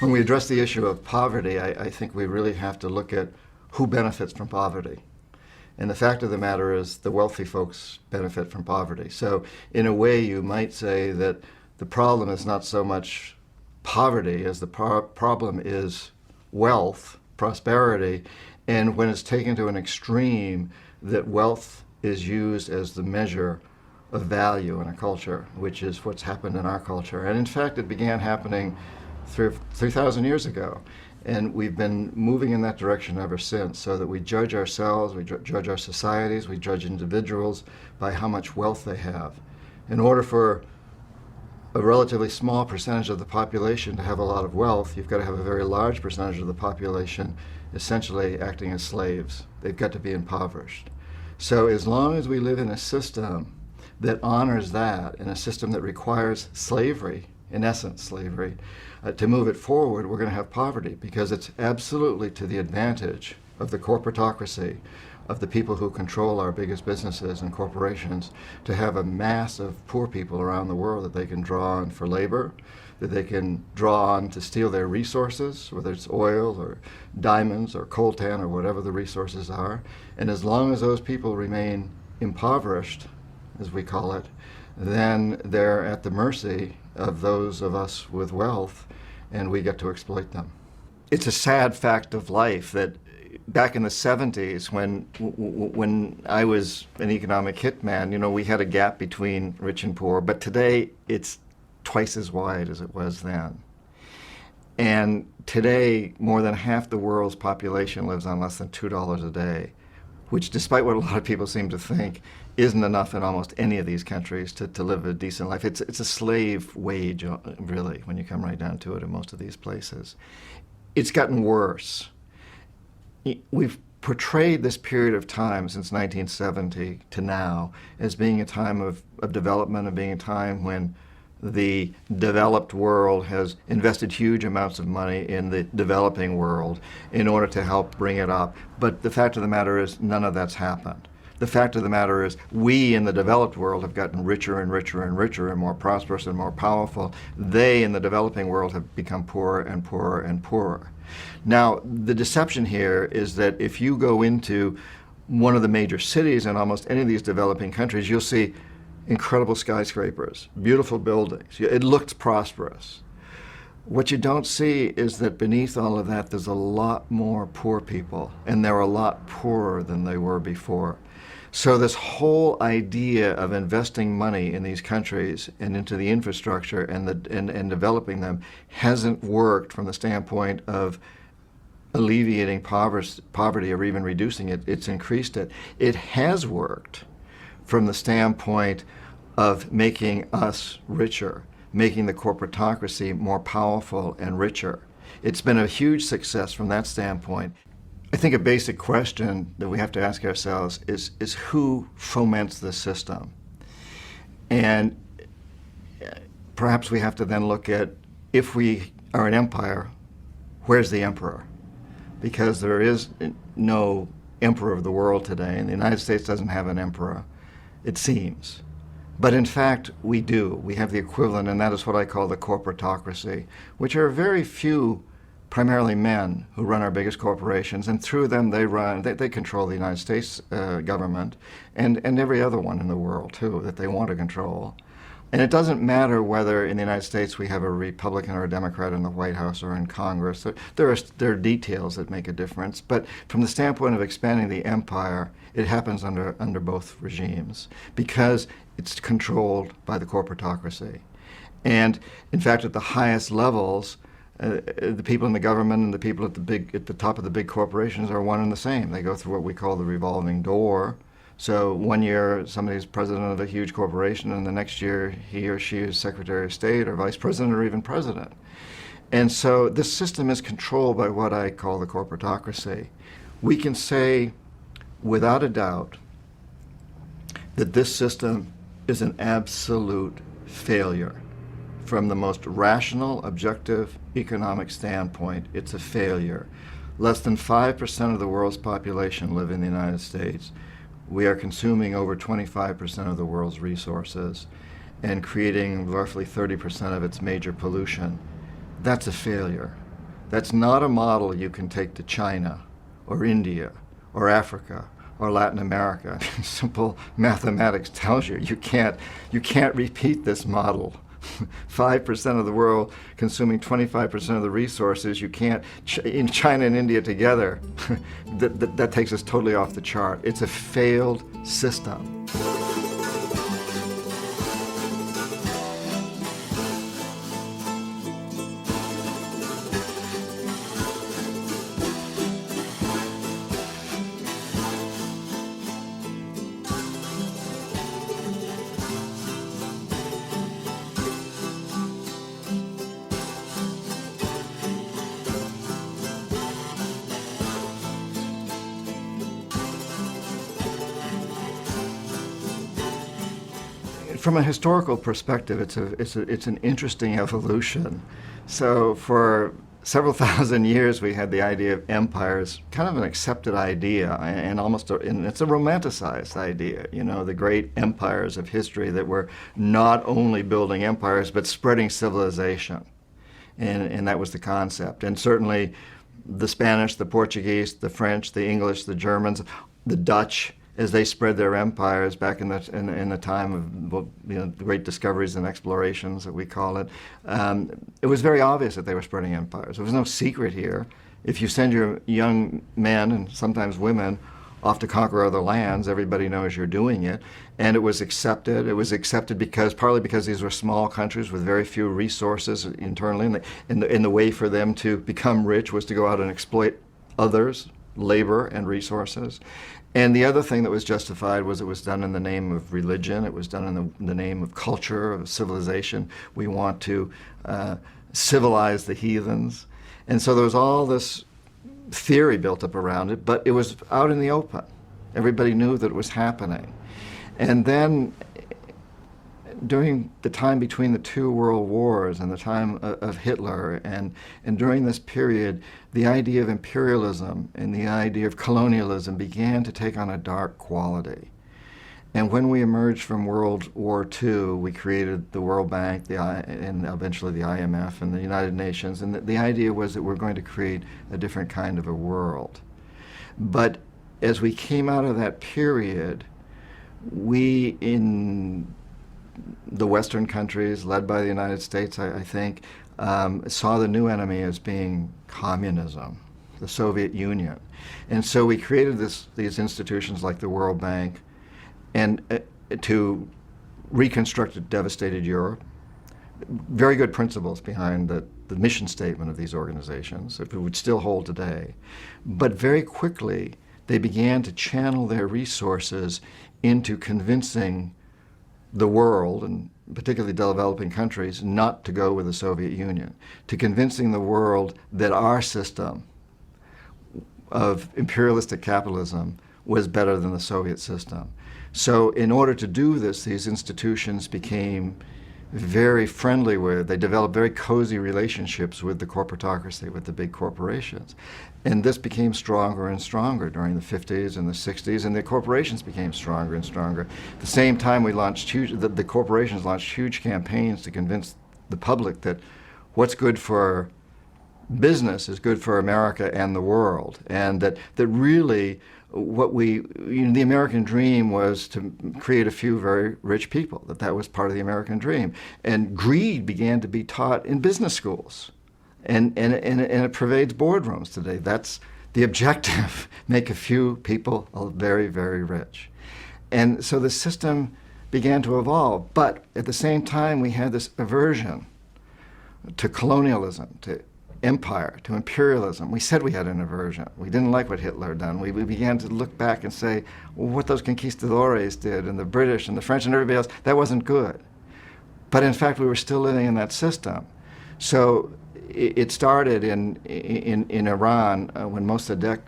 When we address the issue of poverty, I think we really have to look at who benefits from poverty. And the fact of the matter is the wealthy folks benefit from poverty. So in a way, you might say that the problem is not so much poverty as the problem is wealth, prosperity, and when it's taken to an extreme, that wealth is used as the measure of value in a culture, which is what's happened in our culture. And in fact, it began happening 3,000 years ago. And we've been moving in that direction ever since, so that we judge ourselves, we judge our societies, we judge individuals by how much wealth they have. In order for a relatively small percentage of the population to have a lot of wealth, you've got to have a very large percentage of the population essentially acting as slaves. They've got to be impoverished. So as long as we live in a system that honors that, in a system that requires slavery, in essence slavery, to move it forward, we're going to have poverty, because it's absolutely to the advantage of the corporatocracy, of the people who control our biggest businesses and corporations, to have a mass of poor people around the world that they can draw on for labor, that they can draw on to steal their resources, whether it's oil or diamonds or coltan or whatever the resources are. And as long as those people remain impoverished, as we call it, then they're at the mercy of those of us with wealth, and we get to exploit them. It's a sad fact of life that back in the 70s, when I was an economic hitman, we had a gap between rich and poor, but today it's twice as wide as it was then. And today, more than half the world's population lives on less than $2 a day, which, despite what a lot of people seem to think, isn't enough in almost any of these countries to live a decent life. It's a slave wage, really, when you come right down to it in most of these places. It's gotten worse. We've portrayed this period of time since 1970 to now as being a time of development, and being a time when the developed world has invested huge amounts of money in the developing world in order to help bring it up. But the fact of the matter is, none of that's happened. The fact of the matter is, we in the developed world have gotten richer and richer and richer and more prosperous and more powerful. They in the developing world have become poorer and poorer and poorer. Now, the deception here is that if you go into one of the major cities in almost any of these developing countries, you'll see incredible skyscrapers, beautiful buildings. It looks prosperous. What you don't see is that beneath all of that, there's a lot more poor people, and they're a lot poorer than they were before. So this whole idea of investing money in these countries and into the infrastructure and developing them hasn't worked from the standpoint of alleviating poverty or even reducing it. It's increased it. It has worked from the standpoint of making us richer, making the corporatocracy more powerful and richer. It's been a huge success from that standpoint. I think a basic question that we have to ask ourselves is who foments this system? And perhaps we have to then look at, if we are an empire, where's the emperor? Because there is no emperor of the world today, and the United States doesn't have an emperor, it seems. But in fact, we do. We have the equivalent, and that is what I call the corporatocracy, which are very few, primarily men, who run our biggest corporations, and through them they control the United States government and every other one in the world, too, that they want to control. And it doesn't matter whether in the United States we have a Republican or a Democrat in the White House or in Congress. There are details that make a difference, but from the standpoint of expanding the empire, it happens under both regimes, because it's controlled by the corporatocracy. And in fact, at the highest levels, the people in the government and the people at the top of the big corporations are one and the same. They go through what we call the revolving door. So one year somebody's president of a huge corporation, and the next year he or she is Secretary of State or Vice President or even President. And so this system is controlled by what I call the corporatocracy. We can say without a doubt that this system is an absolute failure. From the most rational, objective economic standpoint, it's a failure. Less than 5% of the world's population live in the United States. We are consuming over 25% of the world's resources and creating roughly 30% of its major pollution. That's a failure. That's not a model you can take to China or India or Africa or Latin America. Simple mathematics tells you you can't repeat this model. 5% of the world consuming 25% of the resources. You can't, in China and India together, that takes us totally off the chart. It's a failed system. From a historical perspective, it's an interesting evolution. So for several thousand years, we had the idea of empires, kind of an accepted idea, and it's a romanticized idea. You know, the great empires of history that were not only building empires but spreading civilization, and that was the concept. And certainly, the Spanish, the Portuguese, the French, the English, the Germans, the Dutch, as they spread their empires back in the time of the great discoveries and explorations that we call it, it was very obvious that they were spreading empires. There was no secret here. If you send your young men and sometimes women off to conquer other lands, everybody knows you're doing it, and it was accepted. It was accepted partly because these were small countries with very few resources internally, and the way for them to become rich was to go out and exploit others, labor and resources. And the other thing that was justified was it was done in the name of religion. It was done in the name of culture, of civilization. We want to civilize the heathens. And so there was all this theory built up around it, but it was out in the open. Everybody knew that it was happening. And then during the time between the two world wars and the time of Hitler, and during this period, the idea of imperialism and the idea of colonialism began to take on a dark quality. And when we emerged from World War II, we created the World Bank and eventually the IMF and the United Nations, and the idea was that we're going to create a different kind of a world. But as we came out of that period, we in the Western countries, led by the United States, I think, saw the new enemy as being communism, the Soviet Union. And so we created these institutions like the World Bank and to reconstruct a devastated Europe. Very good principles behind the mission statement of these organizations, if it would still hold today. But very quickly, they began to channel their resources into convincing the world, and particularly developing countries, not to go with the Soviet Union, to convincing the world that our system of imperialistic capitalism was better than the Soviet system. So in order to do this, these institutions became very friendly they developed very cozy relationships with the corporatocracy, with the big corporations. And this became stronger and stronger during the 50s and the 60s, and the corporations became stronger and stronger. At the same time, the corporations launched huge campaigns to convince the public that what's good for business is good for America and the world, and that really the American dream was to create a few very rich people, that was part of the American dream. And greed began to be taught in business schools, and it pervades boardrooms today. That's the objective, make a few people very, very rich. And so the system began to evolve, but at the same time we had this aversion to colonialism, to empire, to imperialism. We said we had an aversion. We didn't like what Hitler had done. We began to look back and say, well, what those conquistadores did, and the British and the French and everybody else, that wasn't good. But in fact, we were still living in that system. So it started in Iran when Mossadegh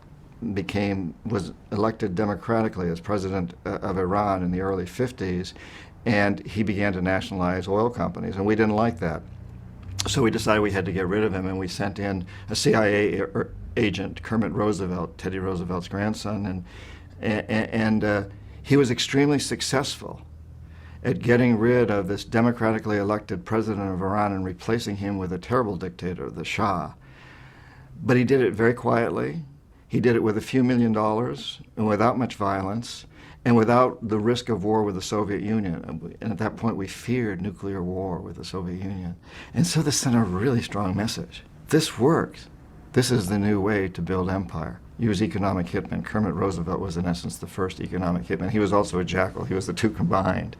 was elected democratically as president of Iran in the early 50s, and he began to nationalize oil companies, and we didn't like that. So we decided we had to get rid of him, and we sent in a CIA agent, Kermit Roosevelt, Teddy Roosevelt's grandson, and he was extremely successful at getting rid of this democratically elected president of Iran and replacing him with a terrible dictator, the Shah. But he did it very quietly. He did it with a few $1 million and without much violence and without the risk of war with the Soviet Union. And at that point, we feared nuclear war with the Soviet Union. And so this sent a really strong message. This works. This is the new way to build empire. Use economic hitman. Kermit Roosevelt was, in essence, the first economic hitman. He was also a jackal. He was the two combined.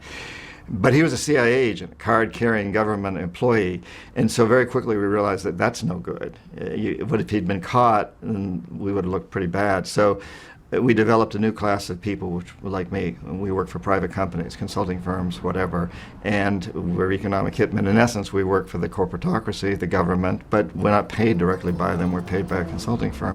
But he was a CIA agent, a card-carrying government employee. And so very quickly we realized that that's no good. What if he'd been caught, and we would have looked pretty bad. So we developed a new class of people, which were like me. We work for private companies, consulting firms, whatever, and we're economic hitmen. In essence, we work for the corporatocracy, the government, but we're not paid directly by them. We're paid by a consulting firm.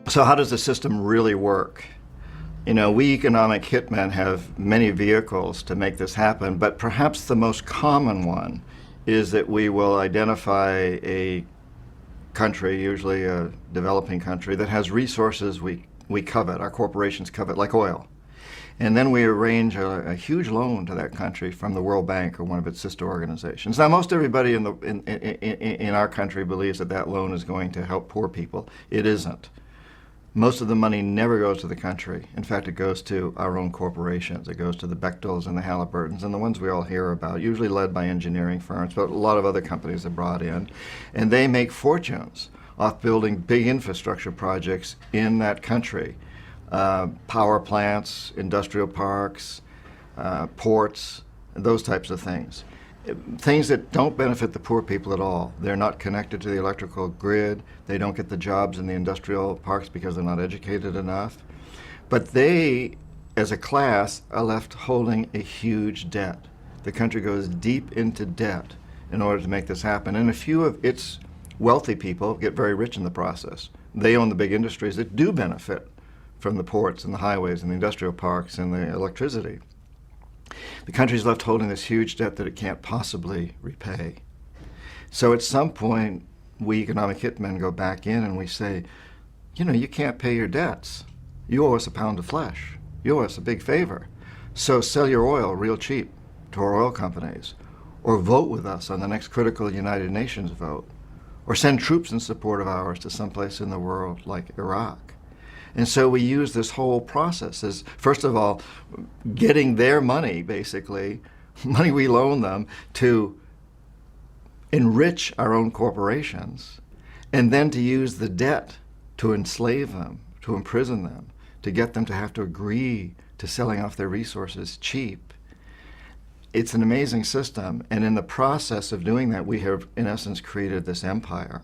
So how does the system really work? You know, we economic hitmen have many vehicles to make this happen, but perhaps the most common one is that we will identify a country, usually a developing country, that has resources we covet, our corporations covet, like oil. And then we arrange a huge loan to that country from the World Bank or one of its sister organizations. Now, most everybody in our country believes that that loan is going to help poor people. It isn't. Most of the money never goes to the country. In fact, it goes to our own corporations. It goes to the Bechtels and the Halliburtons and the ones we all hear about, usually led by engineering firms, but a lot of other companies are brought in. And they make fortunes off building big infrastructure projects in that country. Power plants, industrial parks, ports, those types of things. Things that don't benefit the poor people at all. They're not connected to the electrical grid. They don't get the jobs in the industrial parks because they're not educated enough. But they, as a class, are left holding a huge debt. The country goes deep into debt in order to make this happen. And a few of its wealthy people get very rich in the process. They own the big industries that do benefit from the ports and the highways and the industrial parks and the electricity. The country's left holding this huge debt that it can't possibly repay. So at some point, we economic hitmen go back in and we say, you know, you can't pay your debts. You owe us a pound of flesh. You owe us a big favor. So sell your oil real cheap to our oil companies, or vote with us on the next critical United Nations vote, or send troops in support of ours to someplace in the world like Iraq. And so we use this whole process as, first of all, getting their money, basically, money we loan them, to enrich our own corporations, and then to use the debt to enslave them, to imprison them, to get them to have to agree to selling off their resources cheap. It's an amazing system, and in the process of doing that, we have, in essence, created this empire.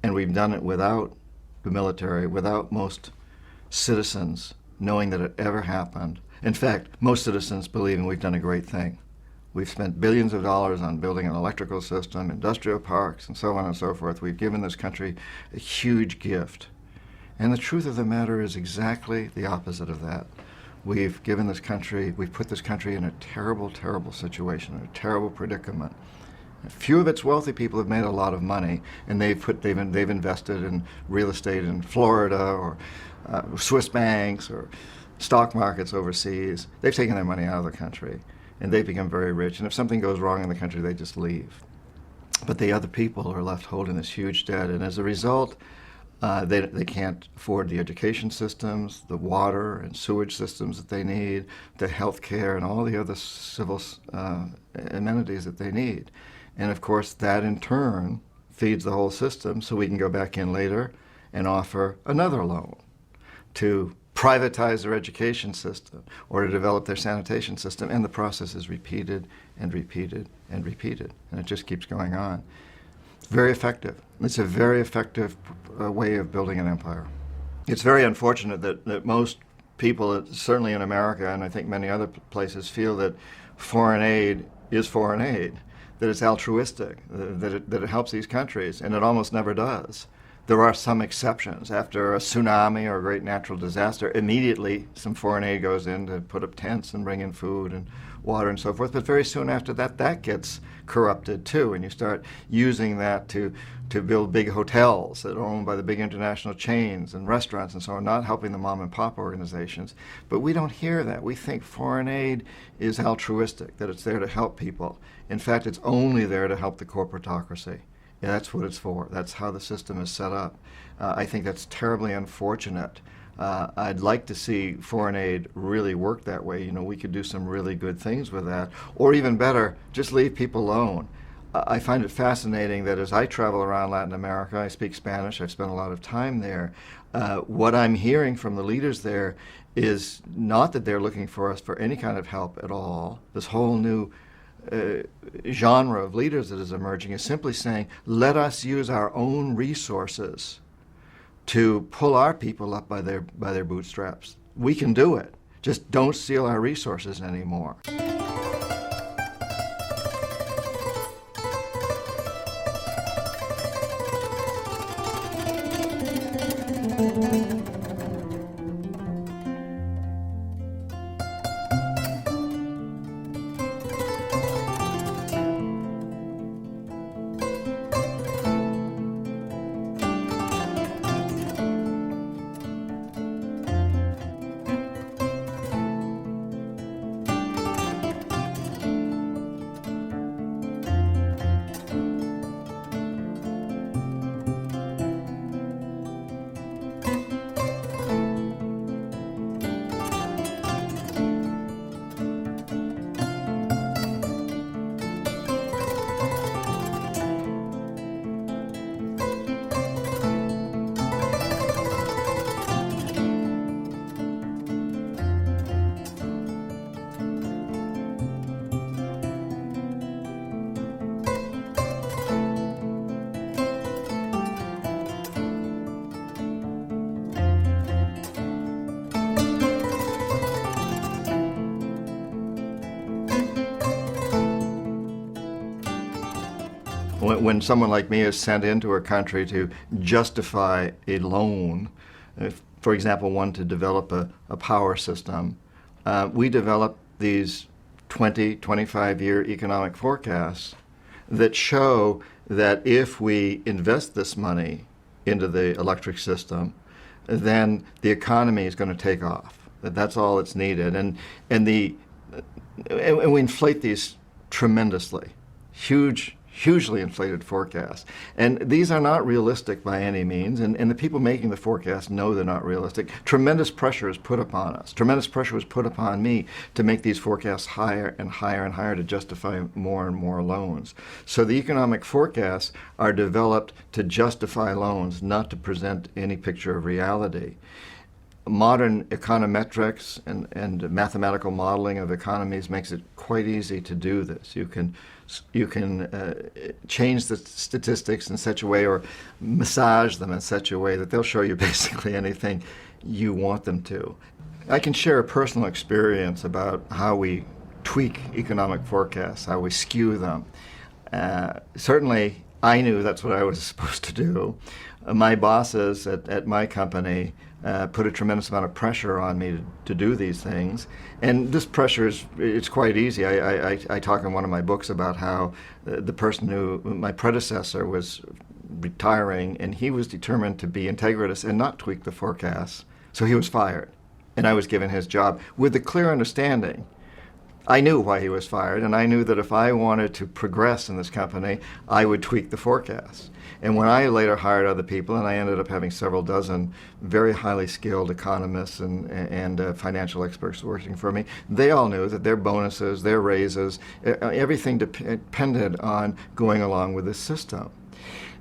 And we've done it without the military, without most citizens knowing that it ever happened. In fact, most citizens believing we've done a great thing. We've spent billions of dollars on building an electrical system, industrial parks, and so on and so forth. We've given this country a huge gift. And the truth of the matter is exactly the opposite of that. We've put this country in a terrible, terrible situation, a terrible predicament. A few of its wealthy people have made a lot of money, and they've invested in real estate in Florida or Swiss banks or stock markets overseas. They've taken their money out of the country, and they've become very rich. And if something goes wrong in the country, they just leave. But the other people are left holding this huge debt, and as a result, they can't afford the education systems, the water and sewage systems that they need, the health care, and all the other civil amenities that they need. And of course, that in turn feeds the whole system, so we can go back in later and offer another loan to privatize their education system or to develop their sanitation system, and the process is repeated and repeated and repeated, and it just keeps going on. It's very effective. It's a very effective way of building an empire. It's very unfortunate that most people, certainly in America and I think many other places, feel that foreign aid is foreign aid, that it's altruistic, that it helps these countries, and it almost never does. There are some exceptions. After a tsunami or a great natural disaster, immediately some foreign aid goes in to put up tents and bring in food and water and so forth. But very soon after that, that gets corrupted too, and you start using that to build big hotels that are owned by the big international chains and restaurants and so on, not helping the mom and pop organizations. But we don't hear that. We think foreign aid is altruistic, that it's there to help people. In fact, it's only there to help the corporatocracy. Yeah, that's what it's for. That's how the system is set up. I think that's terribly unfortunate. I'd like to see foreign aid really work that way. You know, we could do some really good things with that. Or even better, just leave people alone. I find it fascinating that as I travel around Latin America, I speak Spanish, I've spent a lot of time there, what I'm hearing from the leaders there is not that they're looking for us for any kind of help at all. This whole new genre of leaders that is emerging is simply saying, let us use our own resources to pull our people up by their bootstraps. We can do it. Just don't steal our resources anymore. When someone like me is sent into a country to justify a loan, for example, one to develop a power system, we develop these 20, 25-year economic forecasts that show that if we invest this money into the electric system, then the economy is going to take off. That's all it's needed. And we inflate these tremendously, hugely inflated forecasts. And these are not realistic by any means, and the people making the forecasts know they're not realistic. Tremendous pressure is put upon us. Tremendous pressure was put upon me to make these forecasts higher and higher and higher to justify more and more loans. So the economic forecasts are developed to justify loans, not to present any picture of reality. Modern econometrics and mathematical modeling of economies makes it quite easy to do this. You can change the statistics in such a way or massage them in such a way that they'll show you basically anything you want them to. I can share a personal experience about how we tweak economic forecasts, how we skew them. Certainly, I knew that's what I was supposed to do. My bosses at my company put a tremendous amount of pressure on me to do these things. And this pressure it's quite easy. I talk in one of my books about how the person my predecessor was retiring, and he was determined to be integritous and not tweak the forecasts. So he was fired, and I was given his job with the clear understanding. I knew why he was fired, and I knew that if I wanted to progress in this company, I would tweak the forecasts. And when I later hired other people, and I ended up having several dozen very highly skilled economists and financial experts working for me, they all knew that their bonuses, their raises, everything depended on going along with this system.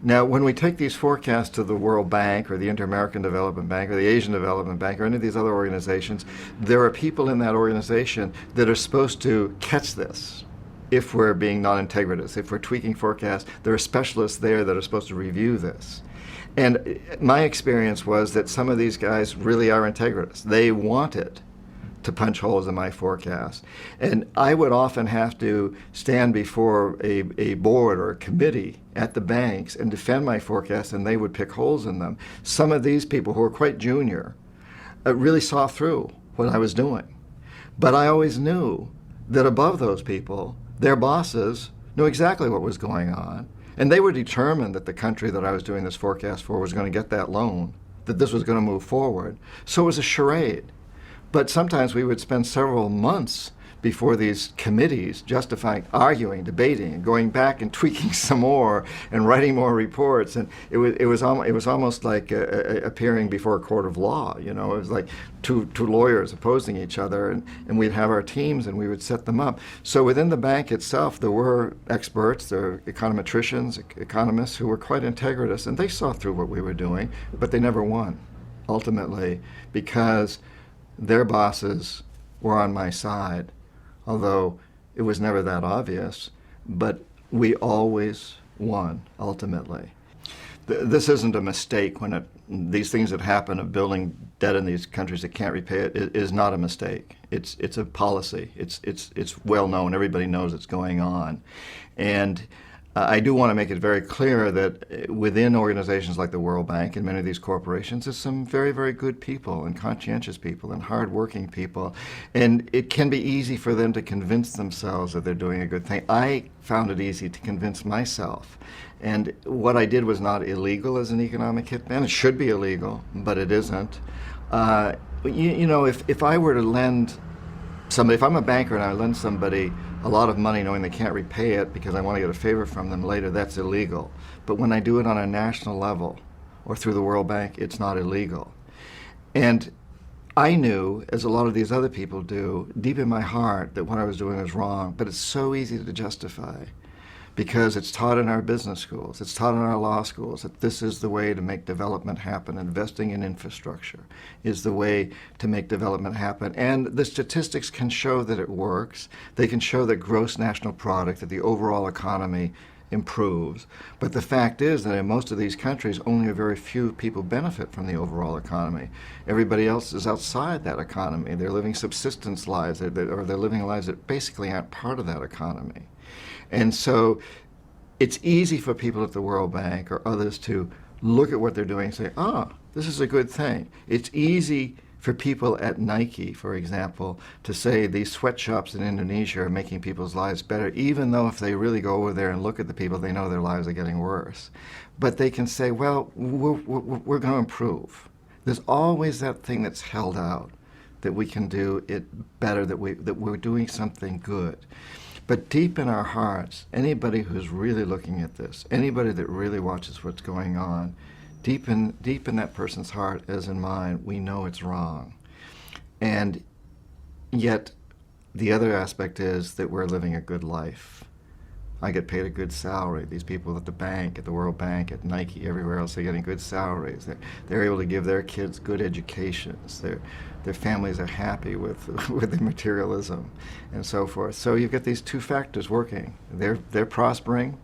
Now, when we take these forecasts to the World Bank or the Inter-American Development Bank or the Asian Development Bank or any of these other organizations, there are people in that organization that are supposed to catch this. If we're being non-integritous, if we're tweaking forecasts, there are specialists there that are supposed to review this. And my experience was that some of these guys really are integritous. They wanted to punch holes in my forecast. And I would often have to stand before a board or a committee at the banks and defend my forecast, and they would pick holes in them. Some of these people who were quite junior really saw through what I was doing. But I always knew that above those people, their bosses knew exactly what was going on. And they were determined that the country that I was doing this forecast for was going to get that loan, that this was going to move forward. So it was a charade. But sometimes we would spend several months before these committees justifying, arguing, debating, and going back and tweaking some more and writing more reports. And it was almost like appearing before a court of law. You know, it was like two lawyers opposing each other, and we'd have our teams and we would set them up. So within the bank itself, there were experts, there were econometricians, economists who were quite integritous, and they saw through what we were doing, but they never won, ultimately, because their bosses were on my side, although it was never that obvious, but we always won, ultimately. This isn't a mistake when these things that happen of building debt in these countries that can't repay it is not a mistake. It's a policy. It's well known. Everybody knows it's going on. And I do want to make it very clear that within organizations like the World Bank and many of these corporations, there's some very, very good people and conscientious people and hardworking people. And it can be easy for them to convince themselves that they're doing a good thing. I found it easy to convince myself. And what I did was not illegal as an economic hitman. It should be illegal, but it isn't. You know, if I were to lend somebody, if I'm a banker and I lend somebody a lot of money knowing they can't repay it because I want to get a favor from them later, that's illegal. But when I do it on a national level or through the World Bank, it's not illegal. And I knew, as a lot of these other people do, deep in my heart that what I was doing was wrong, but it's so easy to justify because it's taught in our business schools, it's taught in our law schools that this is the way to make development happen. Investing in infrastructure is the way to make development happen. And the statistics can show that it works. They can show that gross national product, that the overall economy improves. But the fact is that in most of these countries, only a very few people benefit from the overall economy. Everybody else is outside that economy. They're living subsistence lives, or they're living lives that basically aren't part of that economy. And so it's easy for people at the World Bank or others to look at what they're doing and say, this is a good thing. It's easy for people at Nike, for example, to say these sweatshops in Indonesia are making people's lives better, even though if they really go over there and look at the people, they know their lives are getting worse. But they can say, well, we're going to improve. There's always that thing that's held out, that we can do it better, that we're doing something good. But deep in our hearts, anybody who's really looking at this, anybody that really watches what's going on, deep in that person's heart, as in mine, we know it's wrong. And yet, the other aspect is that we're living a good life. I get paid a good salary. These people at the bank, at the World Bank, at Nike, everywhere else, they're getting good salaries. They're able to give their kids good educations. Their families are happy with the materialism and so forth. So you've got these two factors working. They're prospering,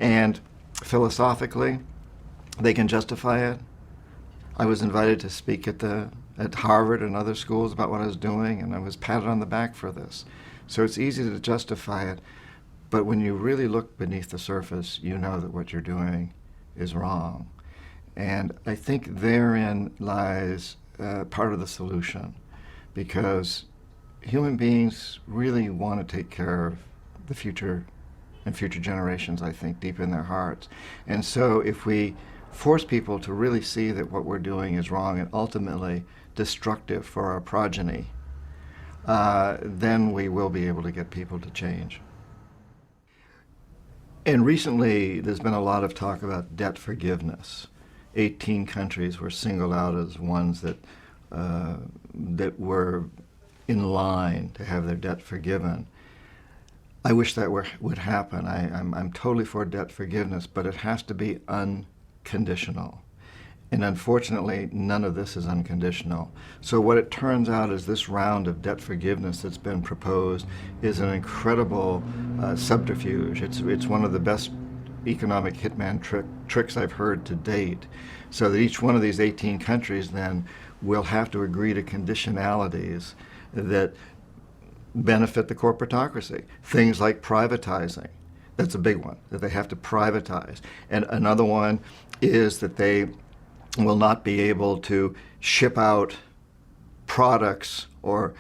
and philosophically, they can justify it. I was invited to speak at Harvard and other schools about what I was doing, and I was patted on the back for this. So it's easy to justify it. But when you really look beneath the surface, you know that what you're doing is wrong. And I think therein lies part of the solution, because human beings really want to take care of the future and future generations, I think, deep in their hearts. And so if we force people to really see that what we're doing is wrong and ultimately destructive for our progeny, then we will be able to get people to change. And recently, there's been a lot of talk about debt forgiveness. 18 countries were singled out as ones that were in line to have their debt forgiven. I wish that would happen. I'm totally for debt forgiveness, but it has to be unconditional. And unfortunately, none of this is unconditional. So what it turns out is this round of debt forgiveness that's been proposed is an incredible subterfuge. It's one of the best economic hitman tricks I've heard to date. So that each one of these 18 countries then will have to agree to conditionalities that benefit the corporatocracy. Things like privatizing. That's a big one, that they have to privatize. And another one is that they will not be able to ship out products or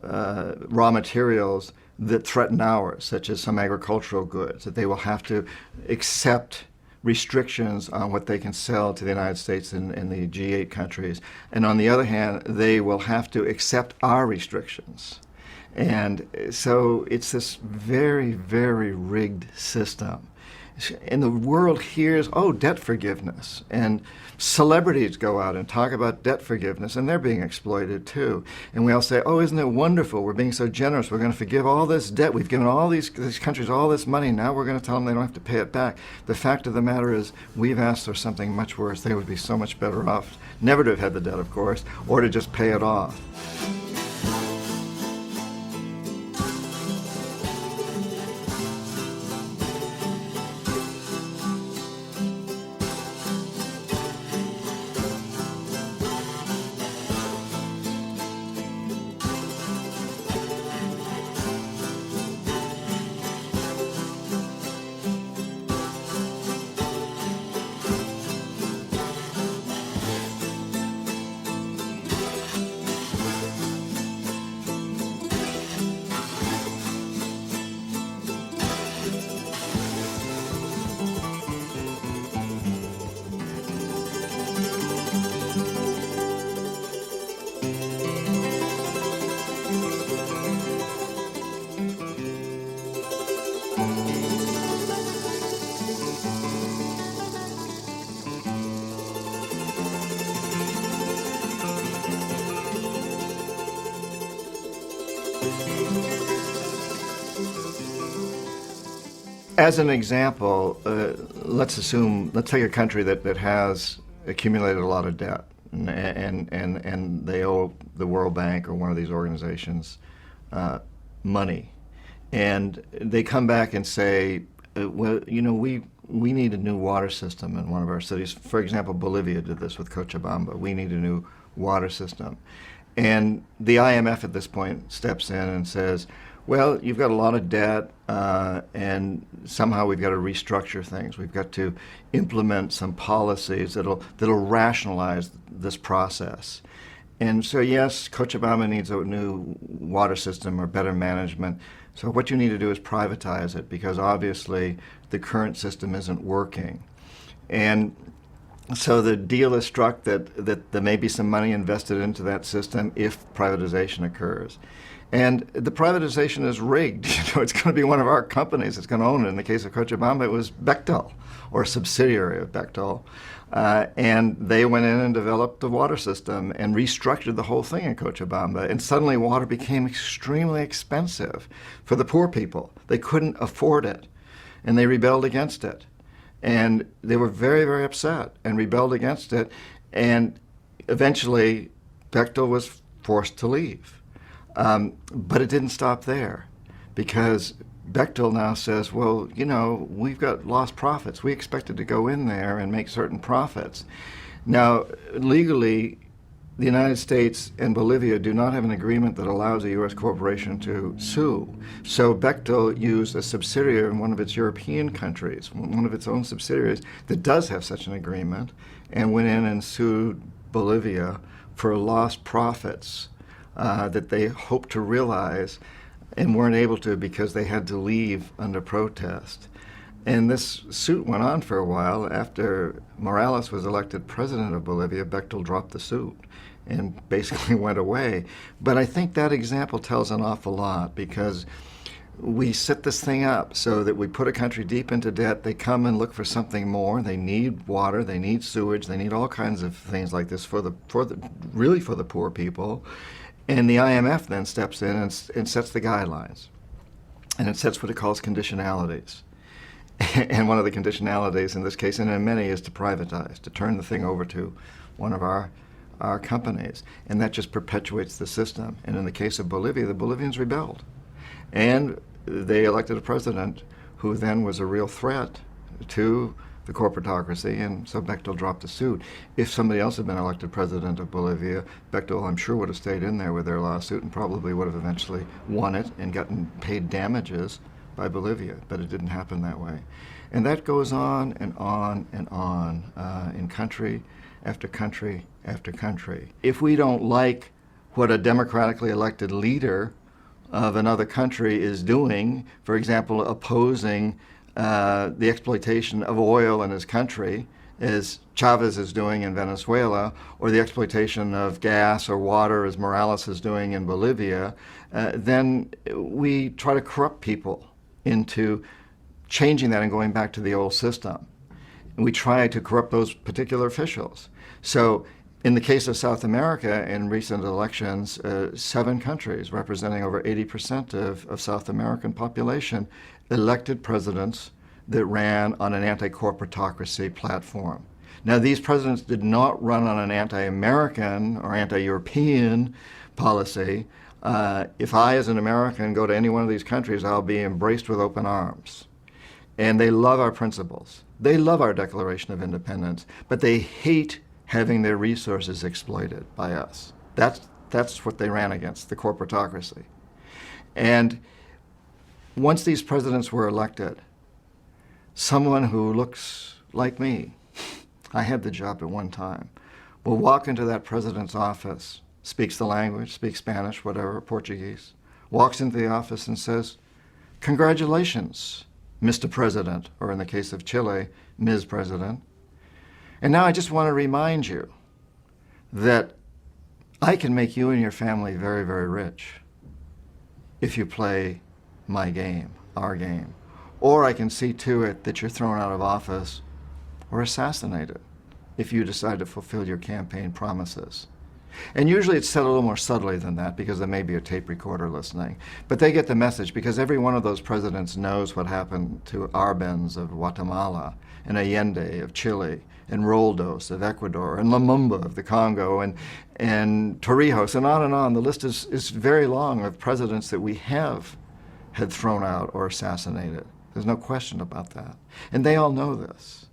raw materials that threaten ours, such as some agricultural goods, that they will have to accept restrictions on what they can sell to the United States and the G8 countries. And on the other hand, they will have to accept our restrictions. And so it's this very, very rigged system. And the world hears, oh, debt forgiveness. And celebrities go out and talk about debt forgiveness, and they're being exploited too. And we all say, oh, isn't it wonderful? We're being so generous. We're going to forgive all this debt. We've given all these countries all this money. Now we're going to tell them they don't have to pay it back. The fact of the matter is, we've asked for something much worse. They would be so much better off never to have had the debt, of course, or to just pay it off. As an example, let's take a country that has accumulated a lot of debt, and they owe the World Bank or one of these organizations money, and they come back and say, well, you know, we need a new water system in one of our cities. For example, Bolivia did this with Cochabamba. We need a new water system. And the IMF at this point steps in and says, well, you've got a lot of debt, and somehow we've got to restructure things. We've got to implement some policies that'll rationalize this process. And so, yes, Cochabamba needs a new water system or better management. So what you need to do is privatize it, because obviously the current system isn't working. And so the deal is struck that there may be some money invested into that system if privatization occurs. And the privatization is rigged. You know, it's going to be one of our companies that's going to own it. In the case of Cochabamba, it was Bechtel, or a subsidiary of Bechtel. And they went in and developed the water system and restructured the whole thing in Cochabamba. And suddenly water became extremely expensive for the poor people. They couldn't afford it, and they rebelled against it. And they were very, very upset and rebelled against it. And eventually, Bechtel was forced to leave. But it didn't stop there, because Bechtel now says, well, you know, we've got lost profits. We expected to go in there and make certain profits. Now, legally, the United States and Bolivia do not have an agreement that allows a U.S. corporation to sue. So Bechtel used a subsidiary in one of its European countries, one of its own subsidiaries, that does have such an agreement, and went in and sued Bolivia for lost profits that they hoped to realize and weren't able to because they had to leave under protest. And this suit went on for a while. After Morales was elected president of Bolivia, Bechtel dropped the suit and basically went away. But I think that example tells an awful lot, because we set this thing up so that we put a country deep into debt. They come and look for something more. They need water, they need sewage, they need all kinds of things like this for the poor people. And the IMF then steps in and sets the guidelines. and it sets what it calls conditionalities. And one of the conditionalities in this case, and in many, is to privatize, to turn the thing over to one of our companies. And that just perpetuates the system. And in the case of Bolivia, the Bolivians rebelled. And they elected a president who then was a real threat to the corporatocracy, and so Bechtel dropped the suit. If somebody else had been elected president of Bolivia, Bechtel, I'm sure, would have stayed in there with their lawsuit and probably would have eventually won it and gotten paid damages by Bolivia, but it didn't happen that way. And that goes on and on and on in country after country after country. If we don't like what a democratically elected leader of another country is doing, for example, opposing the exploitation of oil in his country, as Chavez is doing in Venezuela, or the exploitation of gas or water, as Morales is doing in Bolivia, then we try to corrupt people into changing that and going back to the old system. And we try to corrupt those particular officials. So in the case of South America, in recent elections, 7 countries representing over 80% of South American population elected presidents that ran on an anti-corporatocracy platform. Now, these presidents did not run on an anti-American or anti-European policy. If I, as an American, go to any one of these countries, I'll be embraced with open arms. And they love our principles. They love our Declaration of Independence, but they hate having their resources exploited by us. That's what they ran against, the corporatocracy. And once these presidents were elected, someone who looks like me, I had the job at one time, will walk into that president's office, speaks the language, speaks Spanish, whatever, Portuguese, walks into the office and says, "Congratulations, Mr. President," or in the case of Chile, Ms. President. And now I just want to remind you that I can make you and your family very, very rich if you play my game, our game. Or I can see to it that you're thrown out of office or assassinated if you decide to fulfill your campaign promises. And usually it's said a little more subtly than that because there may be a tape recorder listening. But they get the message because every one of those presidents knows what happened to Arbenz of Guatemala and Allende of Chile and Roldos of Ecuador and Lumumba of the Congo and Torrijos and on. The list is very long of presidents that we have had thrown out or assassinated. There's no question about that. And they all know this.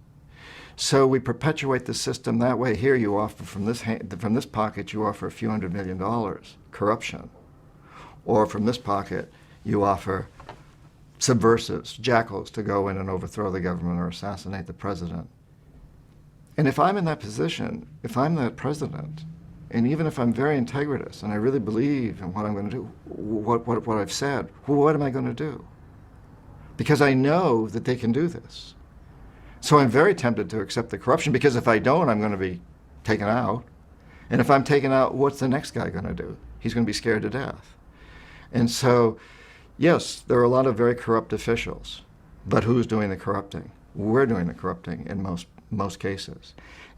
So we perpetuate the system that way. Here you offer from this pocket, you offer a few $100 million, corruption. Or from this pocket, you offer subversives, jackals, to go in and overthrow the government or assassinate the president. And if I'm in that position, if I'm the president, and even if I'm very integritous and I really believe in what I'm going to do, what I've said, well, what am I going to do? Because I know that they can do this. So I'm very tempted to accept the corruption because if I don't, I'm going to be taken out. And if I'm taken out, what's the next guy going to do? He's going to be scared to death. And so, yes, there are a lot of very corrupt officials, but who's doing the corrupting? We're doing the corrupting in most cases.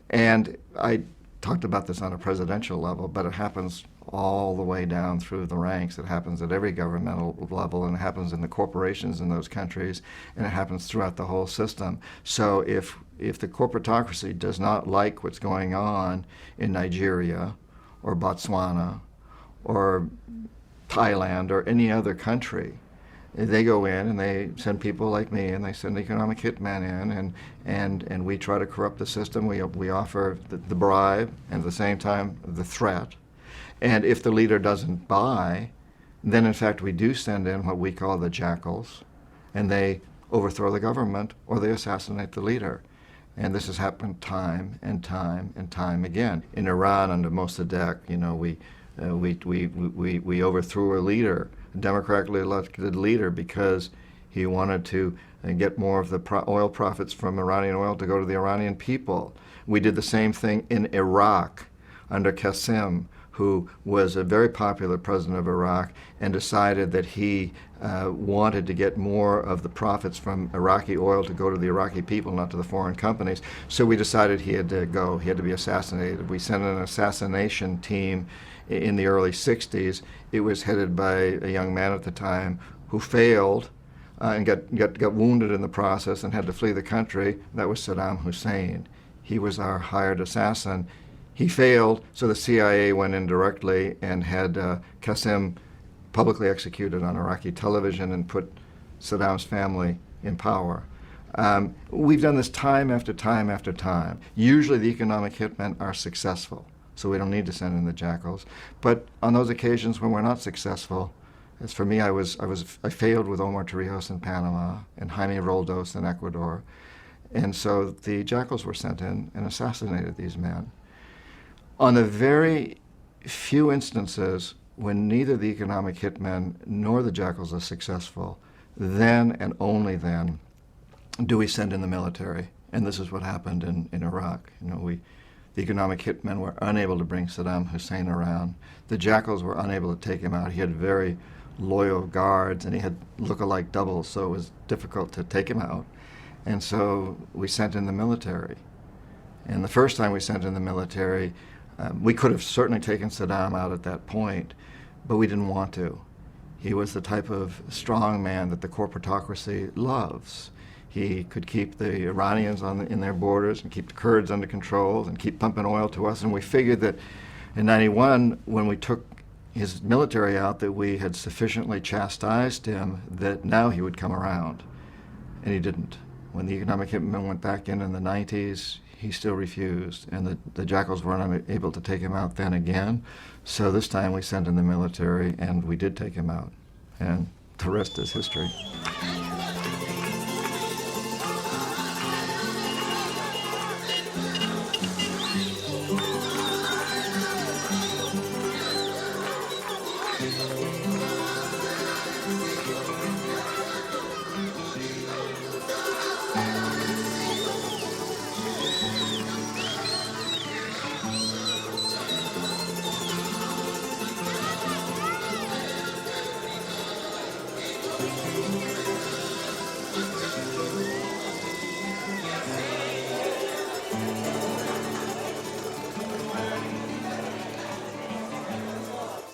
And I talked about this on a presidential level, but it happens all the way down through the ranks. It happens at every governmental level, and it happens in the corporations in those countries, and it happens throughout the whole system. So if the corporatocracy does not like what's going on in Nigeria or Botswana or Thailand or any other country, they go in and they send people like me and they send the economic hitman in and we try to corrupt the system. We offer the bribe and at the same time the threat. And if the leader doesn't buy, then in fact we do send in what we call the jackals, and they overthrow the government or they assassinate the leader. And this has happened time and time and time again. In Iran under Mossadegh, we overthrew a leader, a democratically elected leader, because he wanted to get more of the oil profits from Iranian oil to go to the Iranian people. We did the same thing in Iraq under Qasem, who was a very popular president of Iraq and decided that he wanted to get more of the profits from Iraqi oil to go to the Iraqi people, not to the foreign companies. So we decided he had to go. He had to be assassinated. We sent an assassination team in the early 60s. It was headed by a young man at the time who failed and got wounded in the process and had to flee the country. That was Saddam Hussein. He was our hired assassin. He failed, so the CIA went in directly and had Qasem publicly executed on Iraqi television and put Saddam's family in power. We've done this time after time after time. Usually the economic hitmen are successful, so we don't need to send in the jackals. But on those occasions when we're not successful, as for me, I failed with Omar Torrijos in Panama and Jaime Roldos in Ecuador. And so the jackals were sent in and assassinated these men. On the very few instances when neither the economic hitmen nor the jackals are successful, then and only then do we send in the military. And this is what happened in Iraq. The economic hitmen were unable to bring Saddam Hussein around. The jackals were unable to take him out. He had very loyal guards, and he had look-alike doubles, so it was difficult to take him out. And so we sent in the military. And the first time we sent in the military, we could have certainly taken Saddam out at that point, but we didn't want to. He was the type of strong man that the corporatocracy loves. He could keep the Iranians in their borders and keep the Kurds under control and keep pumping oil to us. And we figured that in '91, when we took his military out, that we had sufficiently chastised him that now he would come around. And he didn't. When the economic hitmen went back in the '90s, he still refused, and the jackals were unable to take him out then again. So this time we sent in the military, and we did take him out. And the rest is history.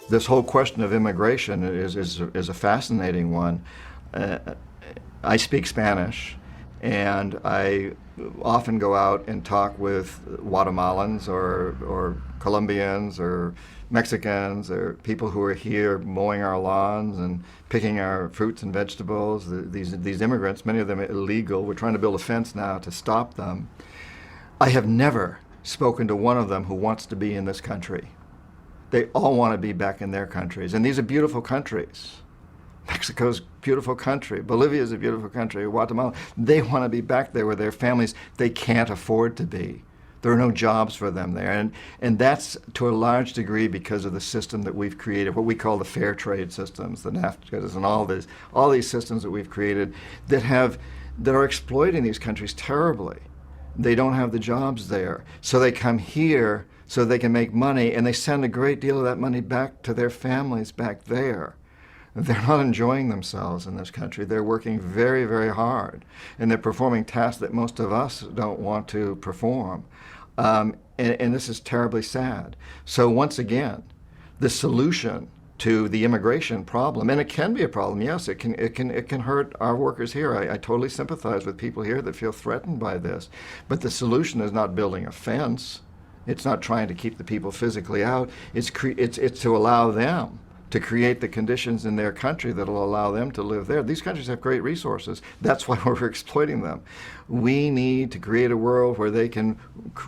This whole question of immigration is a fascinating one. I speak Spanish, and I often go out and talk with Guatemalans or Colombians or Mexicans or people who are here mowing our lawns and picking our fruits and vegetables. These immigrants, many of them illegal. We're trying to build a fence now to stop them. I have never spoken to one of them who wants to be in this country. They all want to be back in their countries, and these are beautiful countries. Mexico's a beautiful country. Bolivia's a beautiful country. Guatemala. They want to be back there with their families. They can't afford to be. There are no jobs for them there, and that's to a large degree because of the system that we've created, what we call the fair trade systems, the NAFTA and all these systems that we've created that are exploiting these countries terribly. They don't have the jobs there, so they come here so they can make money, and they send a great deal of that money back to their families back there. They're not enjoying themselves in this country. They're working very, very hard, and they're performing tasks that most of us don't want to perform. And this is terribly sad. So once again, the solution to the immigration problem, and it can be a problem, yes, it can hurt our workers here. I totally sympathize with people here that feel threatened by this. But the solution is not building a fence. It's not trying to keep the people physically out. It's to allow them to create the conditions in their country that will allow them to live there. These countries have great resources. That's why we're exploiting them. We need to create a world where they can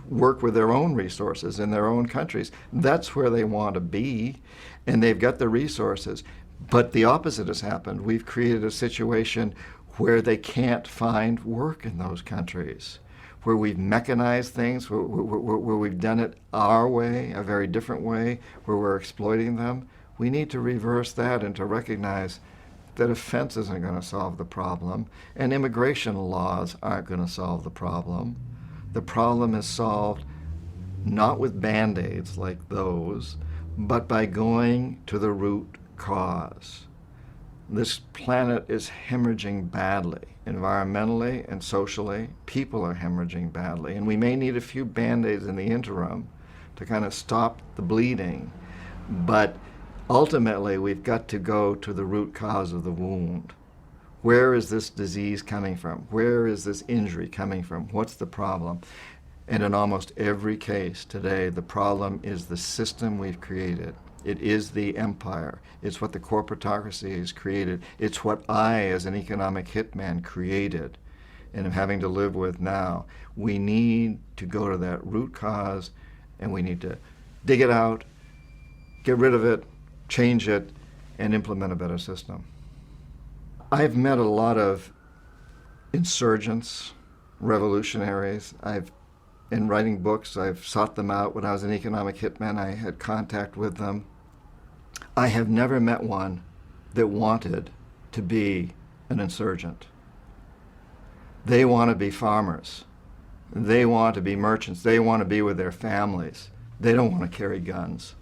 work with their own resources in their own countries. That's where they want to be, and they've got the resources. But the opposite has happened. We've created a situation where they can't find work in those countries, where we've mechanized things, where we've done it our way, a very different way, where we're exploiting them. We need to reverse that and to recognize that a fence isn't going to solve the problem, and immigration laws aren't going to solve the problem. The problem is solved not with Band-Aids like those, but by going to the root cause. This planet is hemorrhaging badly, environmentally and socially. People are hemorrhaging badly, and we may need a few Band-Aids in the interim to kind of stop the bleeding, but ultimately we've got to go to the root cause of the wound. Where is this disease coming from? Where is this injury coming from? What's the problem? And in almost every case today, the problem is the system we've created. It is the empire. It's what the corporatocracy has created. It's what I, as an economic hitman, created and am having to live with now. We need to go to that root cause, and we need to dig it out, get rid of it, change it, and implement a better system. I've met a lot of insurgents, revolutionaries. In writing books, I've sought them out. When I was an economic hitman, I had contact with them. I have never met one that wanted to be an insurgent. They want to be farmers. They want to be merchants. They want to be with their families. They don't want to carry guns.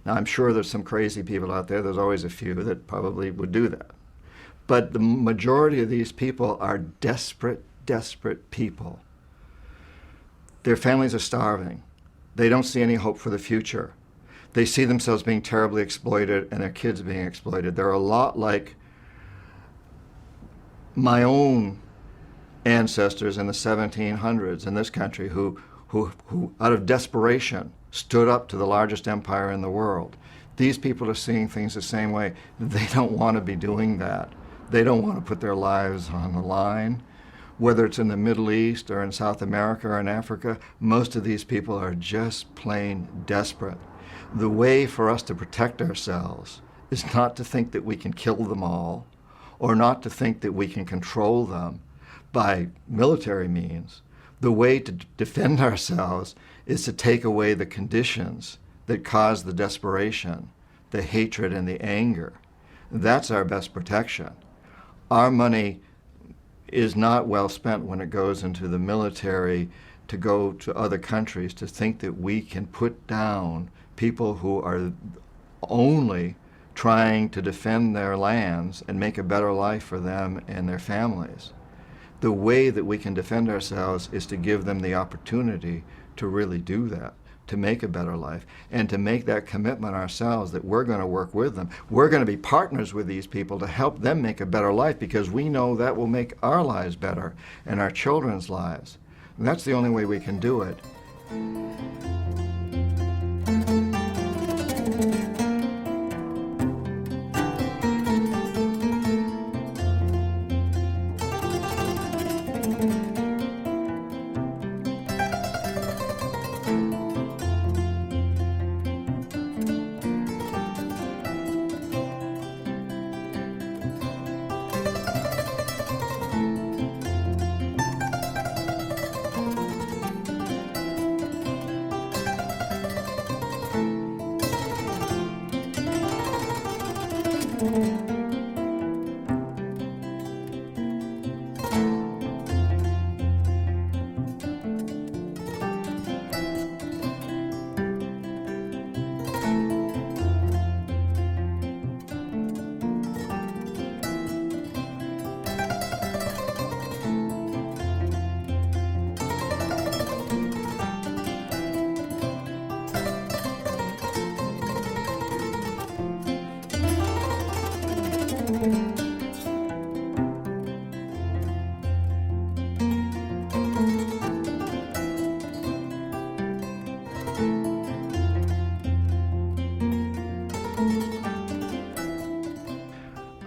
Now, I'm sure there's some crazy people out there. There's always a few that probably would do that. But the majority of these people are desperate, desperate people. Their families are starving. They don't see any hope for the future. They see themselves being terribly exploited and their kids being exploited. They're a lot like my own ancestors in the 1700s in this country who out of desperation stood up to the largest empire in the world. These people are seeing things the same way. They don't want to be doing that. They don't want to put their lives on the line. Whether it's in the Middle East or in South America or in Africa, most of these people are just plain desperate. The way for us to protect ourselves is not to think that we can kill them all, or not to think that we can control them by military means. The way to defend ourselves is to take away the conditions that cause the desperation, the hatred and the anger. That's our best protection. Our money is not well spent when it goes into the military to go to other countries to think that we can put down people who are only trying to defend their lands and make a better life for them and their families. The way that we can defend ourselves is to give them the opportunity to really do that, to make a better life, and to make that commitment ourselves that we're going to work with them. We're going to be partners with these people to help them make a better life, because we know that will make our lives better and our children's lives. And that's the only way we can do it.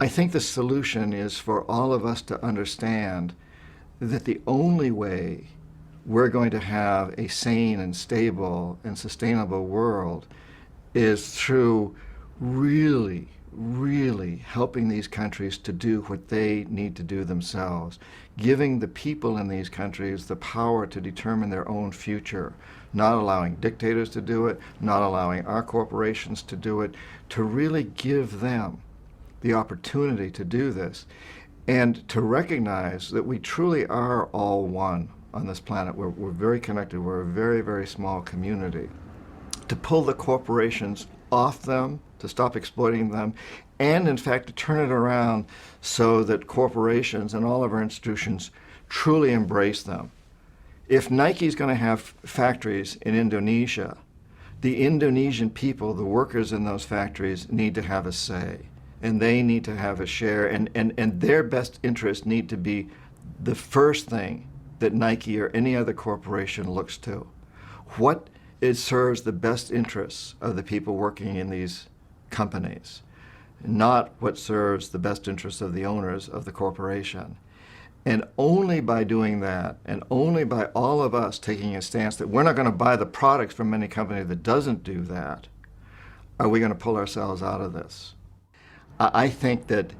I think the solution is for all of us to understand that the only way we're going to have a sane and stable and sustainable world is through really, really helping these countries to do what they need to do themselves, giving the people in these countries the power to determine their own future, not allowing dictators to do it, not allowing our corporations to do it, to really give them the opportunity to do this, and to recognize that we truly are all one on this planet. We're very connected. We're a very, very small community. To pull the corporations off them, to stop exploiting them, and in fact to turn it around so that corporations and all of our institutions truly embrace them. If Nike's going to have factories in Indonesia, the Indonesian people, the workers in those factories, need to have a say. and they need to have a share, and their best interests need to be the first thing that Nike or any other corporation looks to. What it serves the best interests of the people working in these companies, not what serves the best interests of the owners of the corporation. And only by doing that, and only by all of us taking a stance that we're not going to buy the products from any company that doesn't do that, are we going to pull ourselves out of this. I think that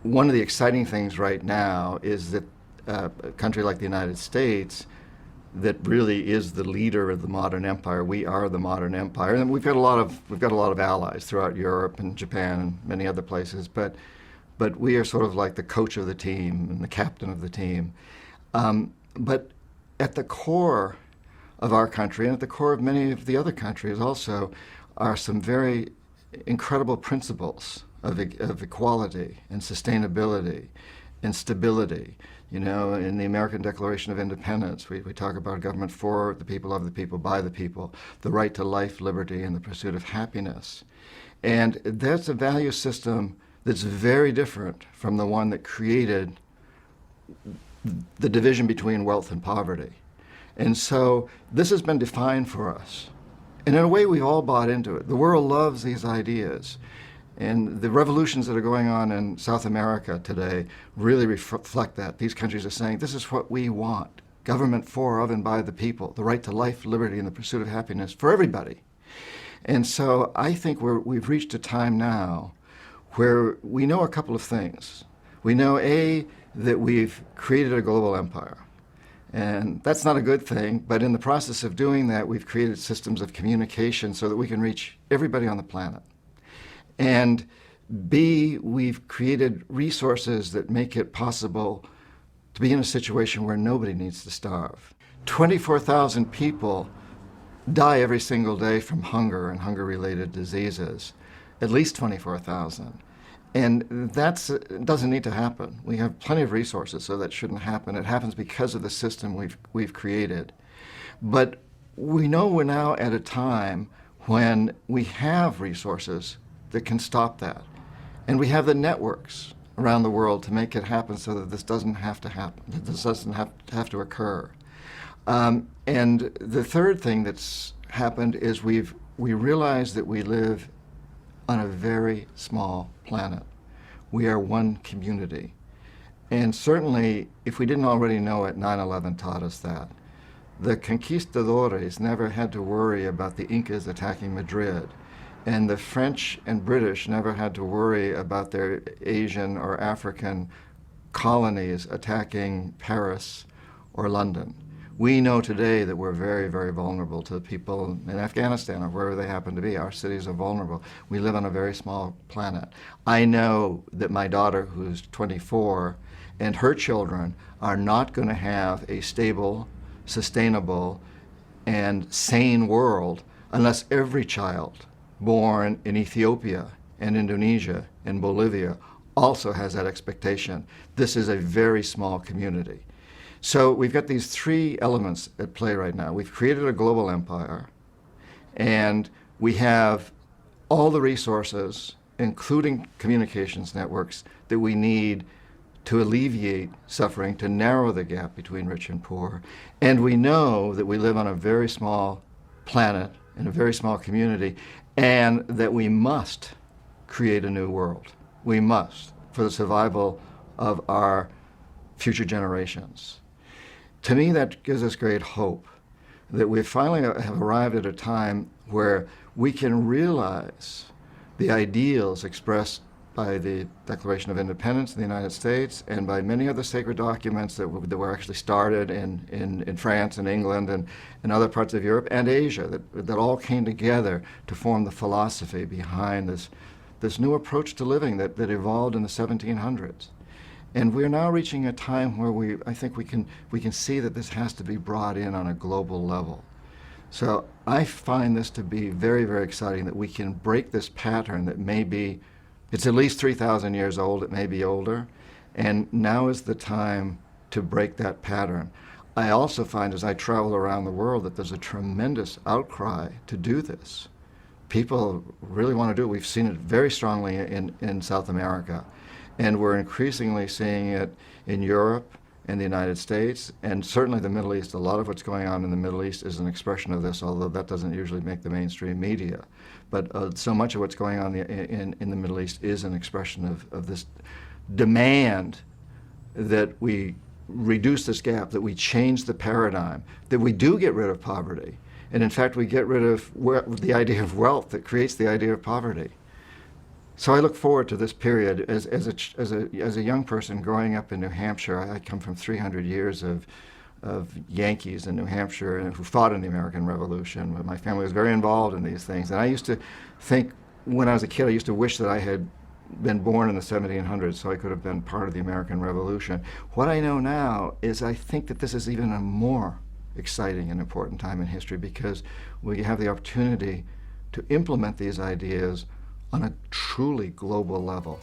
one of the exciting things right now is that a country like the United States that really is the leader of the modern empire. We are the modern empire, and we've got a lot of allies throughout Europe and Japan and many other places. But we are sort of like the coach of the team and the captain of the team. But at the core of our country, and at the core of many of the other countries also, are some very incredible principles of equality and sustainability and stability. You know, in the American Declaration of Independence, we talk about government for the people, of the people, by the people, the right to life, liberty, and the pursuit of happiness. And that's a value system that's very different from the one that created the division between wealth and poverty. And so this has been defined for us. And in a way, we've all bought into it. The world loves these ideas. And the revolutions that are going on in South America today really reflect that. These countries are saying, this is what we want. Government for, of, and by the people. The right to life, liberty, and the pursuit of happiness for everybody. And so I think we've reached a time now where we know a couple of things. We know, A, that we've created a global empire. And that's not a good thing, but in the process of doing that, we've created systems of communication so that we can reach everybody on the planet. And B, we've created resources that make it possible to be in a situation where nobody needs to starve. 24,000 people die every single day from hunger and hunger-related diseases, at least 24,000. And that doesn't need to happen. We have plenty of resources, so that shouldn't happen. It happens because of the system we've created. But we know we're now at a time when we have resources that can stop that. And we have the networks around the world to make it happen so that this doesn't have to happen, that this doesn't have to occur. And the third thing that's happened is we realize that we live on a very small planet. We are one community. And certainly, if we didn't already know it, 9/11 taught us that. The conquistadores never had to worry about the Incas attacking Madrid. And the French and British never had to worry about their Asian or African colonies attacking Paris or London. We know today that we're very, very vulnerable to people in Afghanistan or wherever they happen to be. Our cities are vulnerable. We live on a very small planet. I know that my daughter, who's 24, and her children are not going to have a stable, sustainable, and sane world unless every child born in Ethiopia and Indonesia and Bolivia also has that expectation. This is a very small community. So we've got these three elements at play right now. We've created a global empire, and we have all the resources, including communications networks, that we need to alleviate suffering, to narrow the gap between rich and poor. And we know that we live on a very small planet, in a very small community, and that we must create a new world. We must, for the survival of our future generations. To me, that gives us great hope that we finally have arrived at a time where we can realize the ideals expressed by the Declaration of Independence in the United States and by many other sacred documents that were actually started in France and England and other parts of Europe and Asia, that all came together to form the philosophy behind this new approach to living that evolved in the 1700s. And we're now reaching a time where I think we can see that this has to be brought in on a global level. So I find this to be very, very exciting, that we can break this pattern that may be, it's at least 3,000 years old, it may be older, and now is the time to break that pattern. I also find as I travel around the world that there's a tremendous outcry to do this. people really want to do it. We've seen it very strongly in South America, and we're increasingly seeing it in Europe and the United States, and certainly the Middle East. A lot of what's going on in the Middle East is an expression of this, although that doesn't usually make the mainstream media. But so much of what's going on in the Middle East is an expression of this demand that we reduce this gap, that we change the paradigm, that we do get rid of poverty. And in fact, we get rid of the idea of wealth that creates the idea of poverty. So I look forward to this period as a young person growing up in New Hampshire. I come from 300 years of Yankees in New Hampshire and who fought in the American Revolution. My family was very involved in these things. And I used to think, when I was a kid, I used to wish that I had been born in the 1700s so I could have been part of the American Revolution. What I know now is I think that this is even a more exciting and important time in history, because we have the opportunity to implement these ideas on a truly global level.